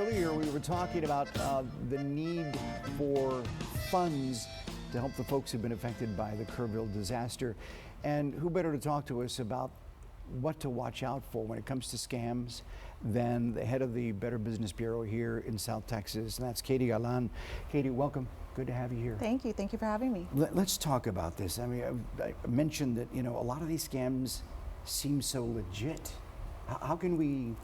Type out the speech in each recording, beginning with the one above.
Earlier, we were talking about the need for funds to help the folks who've been affected by the Kerrville disaster. And who better to talk to us about what to watch out for when it comes to scams than the head of the Better Business Bureau here in South Texas, and that's Katie Galan. Katie, welcome. Good to have you here. Thank you. Thank you for having me. Let's talk about this. I mean, I mentioned that, a lot of these scams seem so legit. How can we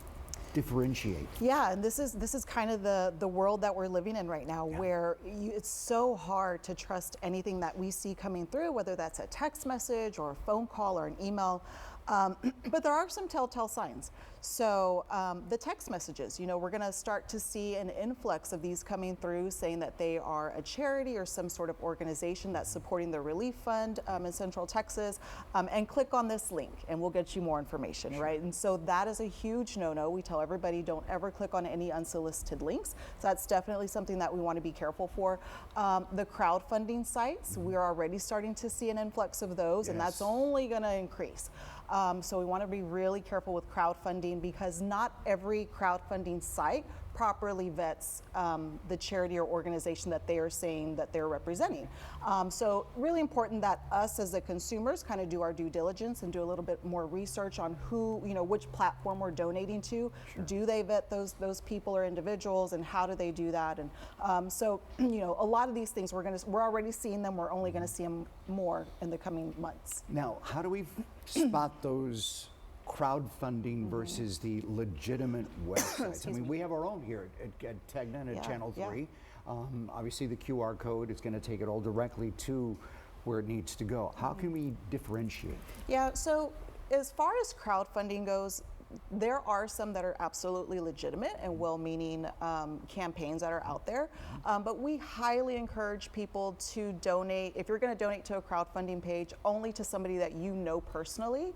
differentiate? Yeah, and this is kind of the world that we're living in right now, where it's so hard to trust anything that we see coming through, whether that's a text message or a phone call or an email. But there are some telltale signs. So the text messages, we're going to start to see an influx of these coming through saying that they are a charity or some sort of organization that's supporting the relief fund in Central Texas, and click on this link and we'll get you more information, right? And so that is a huge no-no. We tell everybody don't ever click on any unsolicited links. So that's definitely something that we want to be careful for. The crowdfunding sites, we're already starting to see an influx of those, and that's only going to increase. So we want to be really careful with crowdfunding, because not every crowdfunding site properly vets the charity or organization that they are saying that they're representing. So really important that us as the consumers kind of do our due diligence and do a little bit more research on who, which platform we're donating to. Sure. Do they vet those people or individuals, and how do they do that? And so a lot of these things we're already seeing them. We're only going to see them more in the coming months. Now, how do we spot those crowdfunding versus the legitimate websites? I mean, we have our own here at Tegna and at Channel 3. Obviously, the QR code is going to take it all directly to where it needs to go. How can we differentiate? Yeah, so as far as crowdfunding goes, there are some that are absolutely legitimate and well-meaning campaigns that are out there, but we highly encourage people to donate. If you're going to donate to a crowdfunding page, only to somebody that you know personally,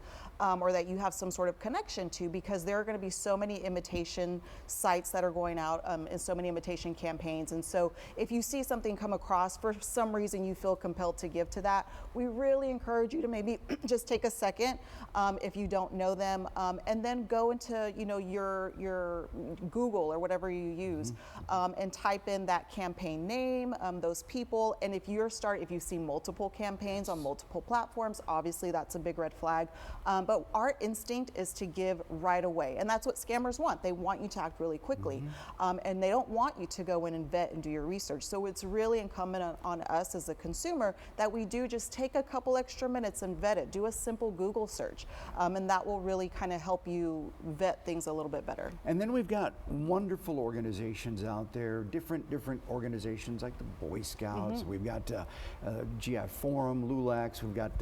or that you have some sort of connection to, because there are going to be so many imitation sites that are going out, and so many imitation campaigns. And so if you see something come across, for some reason you feel compelled to give to that, we really encourage you to maybe just take a second, if you don't know them, and then go into your Google or whatever you use, and type in that campaign name, those people, and if you see multiple campaigns on multiple platforms, obviously that's a big red flag. But our instinct is to give right away, and that's what scammers want. They want you to act really quickly, and they don't want you to go in and vet and do your research. So it's really incumbent on us as a consumer that we do just take a couple extra minutes and vet it. Do a simple Google search, and that will really kind of help you vet things a little bit better. And then we've got wonderful organizations out there, different organizations like the Boy Scouts. We've got GI Forum, LULACs. We've got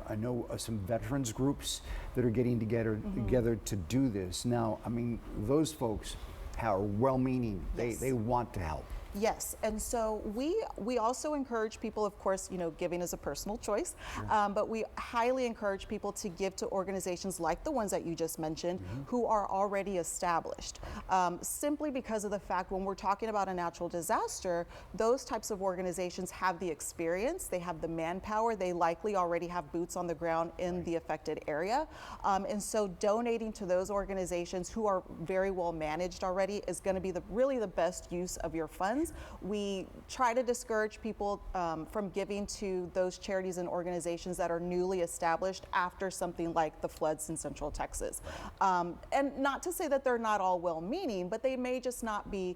I know some veterans groups that are getting together to do this. Now, I mean, those folks are well-meaning. Yes. They want to help. Yes, and so we also encourage people, of course, giving is a personal choice, but we highly encourage people to give to organizations like the ones that you just mentioned, who are already established. Simply because of the fact, when we're talking about a natural disaster, those types of organizations have the experience, they have the manpower, they likely already have boots on the ground in the affected area. And so donating to those organizations who are very well managed already is going to be really the best use of your funds. We try to discourage people from giving to those charities and organizations that are newly established after something like the floods in Central Texas. And not to say that they're not all well-meaning, but they may not be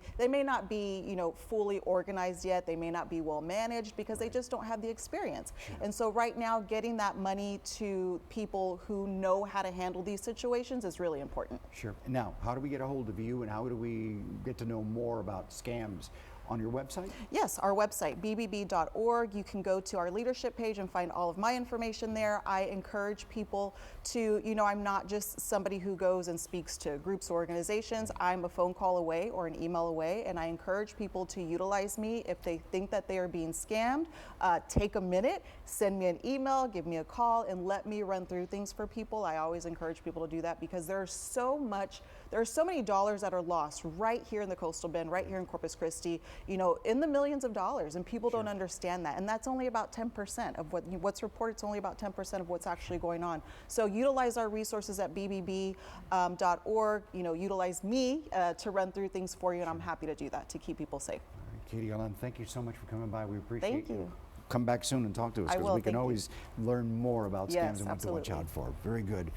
fully organized yet. They may not be well managed because they just don't have the experience. And so right now, getting that money to people who know how to handle these situations is really important. Sure. Now, how do we get a hold of you, and how do we get to know more about scams? On your website? Yes, our website, bbb.org. You can go to our leadership page and find all of my information there. I encourage people to, I'm not just somebody who goes and speaks to groups or organizations. I'm a phone call away or an email away, and I encourage people to utilize me if they think that they are being scammed. Take a minute, send me an email, give me a call, and let me run through things for people. I always encourage people to do that, because there's so much There are so many dollars that are lost right here in the Coastal Bend, right here in Corpus Christi, you know, in the millions of dollars, and people don't understand that. And that's only about 10% of what's reported. It's only about 10% of what's actually going on. So utilize our resources at bbb.org. You know, utilize me to run through things for you, and I'm happy to do that to keep people safe. Katie Ellen, thank you so much for coming by. We appreciate Thank you. Come back soon and talk to us, I because will. we can Thank you. always learn more about scams Yes, and what to watch absolutely. out for. Very good.